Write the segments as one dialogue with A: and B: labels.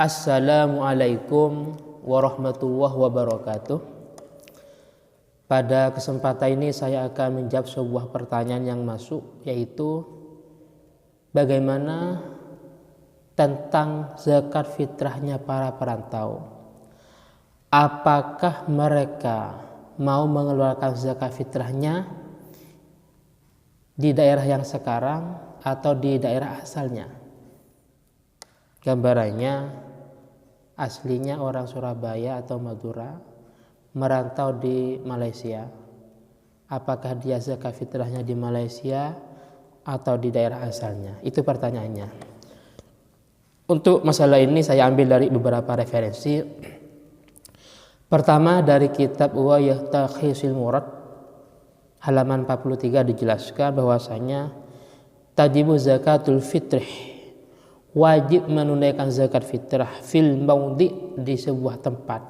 A: Assalamualaikum warahmatullahi wabarakatuh. Pada kesempatan ini saya akan menjawab sebuah pertanyaan yang masuk, yaitu bagaimana tentang zakat fitrahnya para perantau. Apakah mereka mau mengeluarkan zakat fitrahnya di daerah yang sekarang atau di daerah asalnya? Gambarannya, aslinya orang Surabaya atau Madura, merantau di Malaysia. Apakah dia zakat fitrahnya di Malaysia atau di daerah asalnya? Itu pertanyaannya. Untuk masalah ini saya ambil dari beberapa referensi. Pertama dari kitab Uwayyah Takhisil Murad, halaman 43 dijelaskan bahwasanya tajibu zakatul fitrih, wajib menunaikan zakat fitrah fil maudi, di sebuah tempat,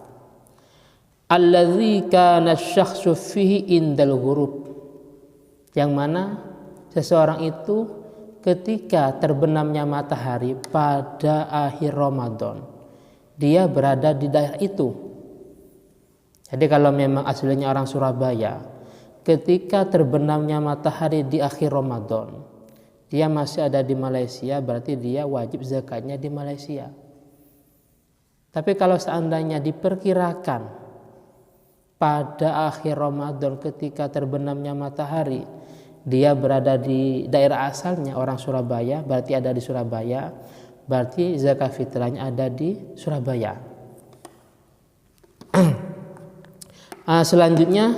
A: allazi kana syakhsu fihi indal ghurub, yang mana seseorang itu ketika terbenamnya matahari pada akhir Ramadan dia berada di daerah itu. Jadi kalau memang aslinya orang Surabaya, ketika terbenamnya matahari di akhir Ramadan dia masih ada di Malaysia, berarti dia wajib zakatnya di Malaysia. Tapi kalau seandainya diperkirakan pada akhir Ramadan ketika terbenamnya matahari dia berada di daerah asalnya orang Surabaya, berarti ada di Surabaya, berarti zakat fitrahnya ada di Surabaya. Selanjutnya,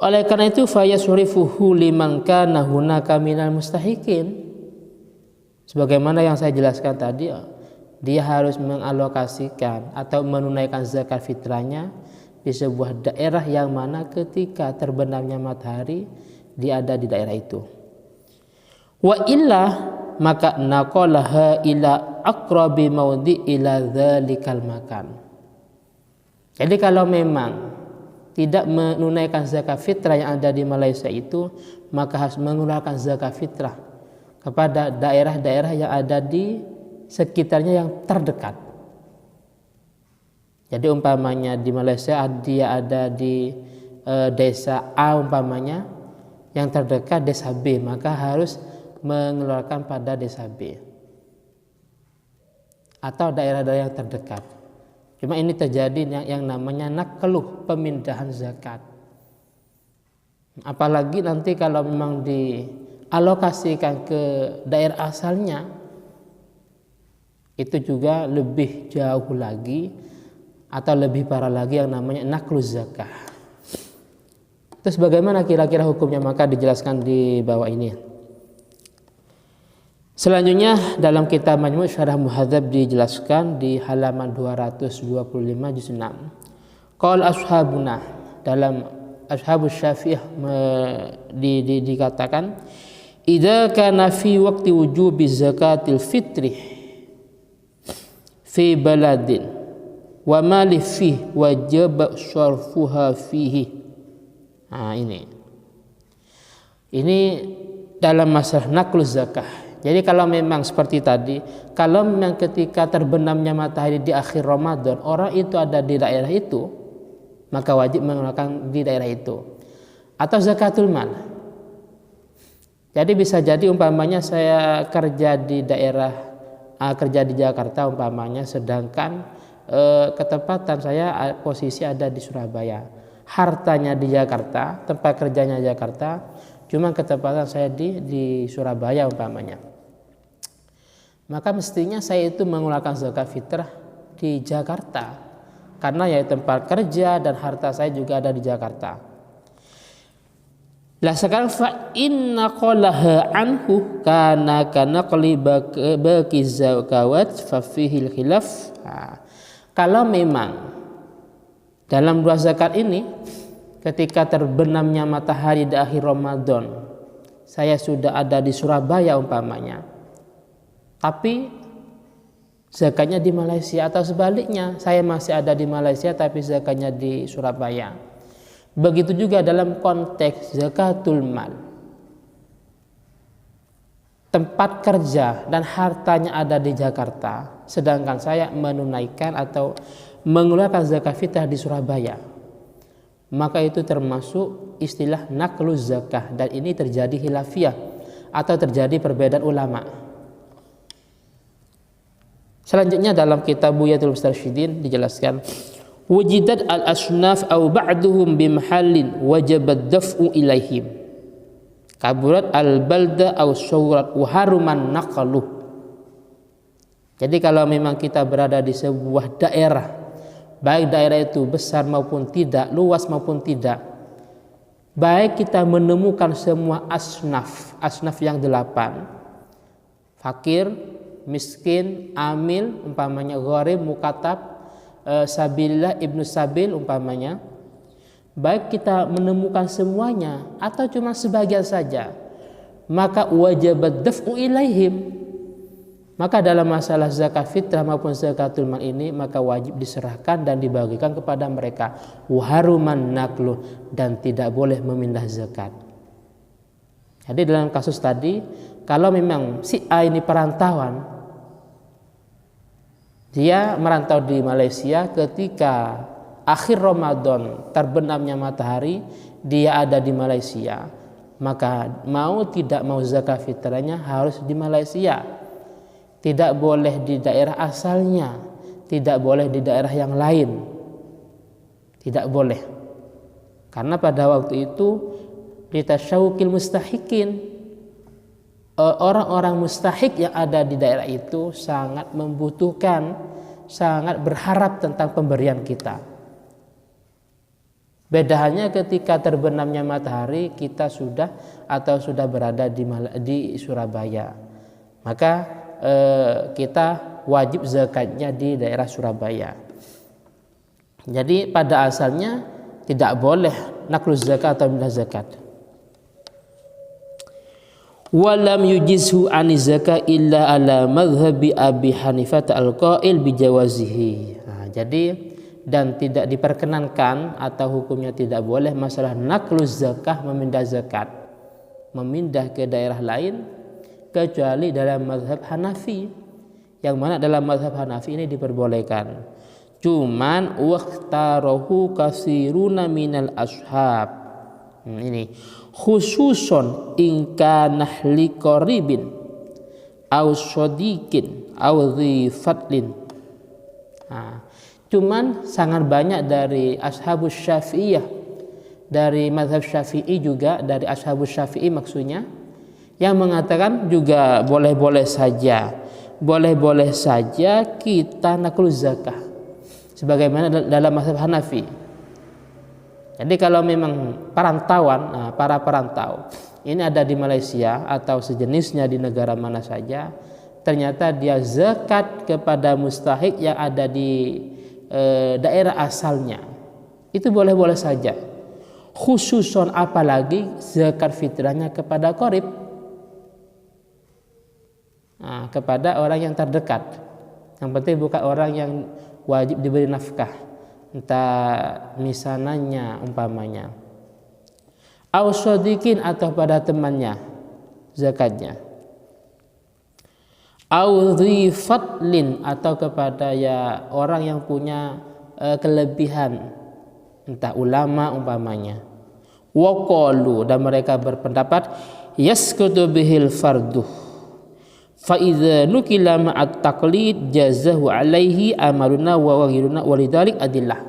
A: oleh karena itu fayasrifuhu liman kana hunaka minal mustahiqin. Sebagaimana yang saya jelaskan tadi, dia harus mengalokasikan atau menunaikan zakat fitrahnya di sebuah daerah yang mana ketika terbenamnya matahari dia ada di daerah itu. Wa illa, maka naqalaha ila aqrabi maudi ila dzalikal makan. Jadi kalau memang tidak menunaikan zakat fitrah yang ada di Malaysia itu, maka harus mengeluarkan zakat fitrah kepada daerah-daerah yang ada di sekitarnya yang terdekat. Jadi umpamanya di Malaysia dia ada di desa A umpamanya, yang terdekat desa B, maka harus mengeluarkan pada desa B atau daerah-daerah yang terdekat. Cuma ini terjadi yang namanya nakluh, pemindahan zakat. Apalagi nanti kalau memang dialokasikan ke daerah asalnya, itu juga lebih jauh lagi atau lebih parah lagi yang namanya nakluh zakah. Terus bagaimana kira-kira hukumnya? Maka dijelaskan di bawah ini. Selanjutnya dalam kitab Majmu' Syarah Muhadzab dijelaskan di halaman 225 juz 6. Qala ashabuna, dalam ashabus Syafi'iyah dikatakan, idza kana fi waqti wujubi zakatil fitri fi baladin wa mali fi wajib syarfuha fihi. Ini dalam masalah naklu zakah. Jadi kalau memang seperti tadi, kalau memang ketika terbenamnya matahari di akhir Ramadan orang itu ada di daerah itu, maka wajib mengeluarkan di daerah itu. Atau zakatul mal. Jadi bisa jadi umpamanya saya kerja di daerah kerja di Jakarta umpamanya, sedangkan ketepatan saya posisi ada di Surabaya. Hartanya di Jakarta, tempat kerjanya Jakarta, cuma ketepatan saya di Surabaya umpamanya. Maka mestinya saya itu mengeluarkan zakat fitrah di Jakarta, karena ya tempat kerja dan harta saya juga ada di Jakarta. Lah sekarang fa inna qalaha anhu kana naqli baqi zakawat fa fihi khilaf. Kalau memang dalam dua zakat ini ketika terbenamnya matahari di akhir Ramadan saya sudah ada di Surabaya umpamanya, tapi zakatnya di Malaysia, atau sebaliknya saya masih ada di Malaysia tapi zakatnya di Surabaya. Begitu juga dalam konteks zakatul mal. tempat kerja dan hartanya ada di Jakarta, sedangkan saya menunaikan atau mengeluarkan zakat fitrah di Surabaya, maka itu termasuk istilah nakluz zakah, dan ini terjadi khilafiyah atau terjadi perbedaan ulama. Selanjutnya dalam kitab Buyatul Mustarsyidin dijelaskan, wujidat al-asnaf aw ba'duhum bimahallin wajabat daf'u ilaihim kaburat al-balda aw syawrat wa haruman naqaluh. Jadi kalau memang kita berada di sebuah daerah, baik daerah itu besar maupun tidak, luas maupun tidak, baik kita menemukan semua asnaf yang 8, fakir, miskin, amil, umpamanya gharib, mukatab, sabilillah, ibnu sabil umpamanya, baik kita menemukan semuanya atau cuma sebagian saja, maka wajibat daf'u ilaihim. Maka dalam masalah zakat fitrah maupun zakatul mal ini, maka wajib diserahkan dan dibagikan kepada mereka. Waharuman nakluh, dan tidak boleh memindah zakat. Jadi dalam kasus tadi, kalau memang si A ini perantauan, dia merantau di Malaysia, ketika akhir Ramadan terbenamnya matahari, dia ada di Malaysia, maka mau tidak mau zakat fitrahnya harus di Malaysia. Tidak boleh di daerah asalnya, tidak boleh di daerah yang lain, tidak boleh. Karena pada waktu itu litasyawqil mustahikin, orang-orang mustahik yang ada di daerah itu sangat membutuhkan, sangat berharap tentang pemberian kita. Beda halnya ketika terbenamnya matahari, kita sudah berada di Surabaya, maka kita wajib zakatnya di daerah Surabaya. Jadi pada asalnya tidak boleh nakluz zakat atau mindah zakat. Walam yujizhu aniz zakat illa ala madhhabi Abi Hanifah al-qail bijawazihi. Jadi dan tidak diperkenankan atau hukumnya tidak boleh masalah nakluz zakah, memindah zakat, memindah ke daerah lain, kecuali dalam mazhab Hanafi, yang mana dalam mazhab Hanafi ini diperbolehkan. Cuman waqtarahu kasiruna minal ashab. Ini khususon in kana li qaribin aw shadiqin aw dhi fadlin. Cuman sangat banyak dari ashabus Syafi'iyah, dari mazhab Syafi'i juga, dari ashabus Syafi'i maksudnya, yang mengatakan juga boleh-boleh saja kita nakluz zakah sebagaimana dalam mazhab Hanafi. Jadi kalau memang perantauan, para perantau ini ada di Malaysia atau sejenisnya di negara mana saja, ternyata dia zakat kepada mustahik yang ada di daerah asalnya, itu boleh-boleh saja. Khususon apalagi zakat fitrahnya kepada qarib, kepada orang yang terdekat. Yang penting bukan orang yang wajib diberi nafkah, entah misananya umpamanya, aw shadiqin atau pada temannya zakatnya, aw dhi fadlin atau kepada ya orang yang punya kelebihan, entah ulama umpamanya. Wa qalu, dan mereka berpendapat yasqutu bihil farduh fa idza nukila ma'at taqlid jazahu alaihi amaluna wa ghairuna walidzalik adillah.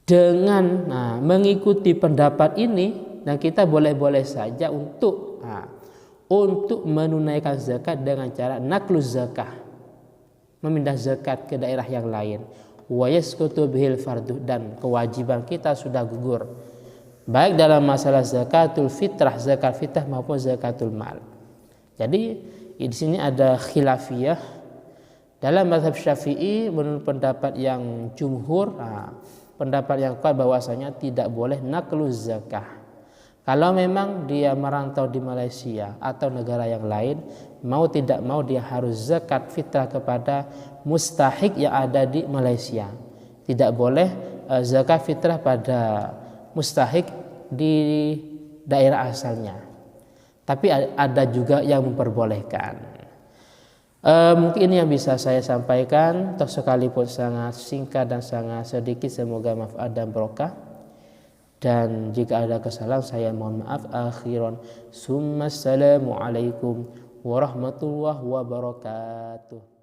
A: Dengan mengikuti pendapat ini, dan kita boleh-boleh saja untuk menunaikan zakat dengan cara nakluz zakah, memindah zakat ke daerah yang lain. Wa yasqutu bihil fardu, dan kewajiban kita sudah gugur, baik dalam masalah zakatul fitrah, zakat fitrah maupun zakatul mal. Jadi di sini ada khilafiyah dalam mazhab Syafi'i. Menurut pendapat yang jumhur, pendapat yang kuat bahwasanya tidak boleh nakluz zakah. Kalau memang dia merantau di Malaysia atau negara yang lain, mau tidak mau dia harus zakat fitrah kepada mustahik yang ada di Malaysia. Tidak boleh zakat fitrah pada mustahik di daerah asalnya. Tapi ada juga yang memperbolehkan. Mungkin ini yang bisa saya sampaikan, toh sekalipun sangat singkat dan sangat sedikit, semoga manfaat dan berkah. Dan jika ada kesalahan saya mohon maaf. Akhiran summa assalamualaikum warahmatullahi wabarakatuh.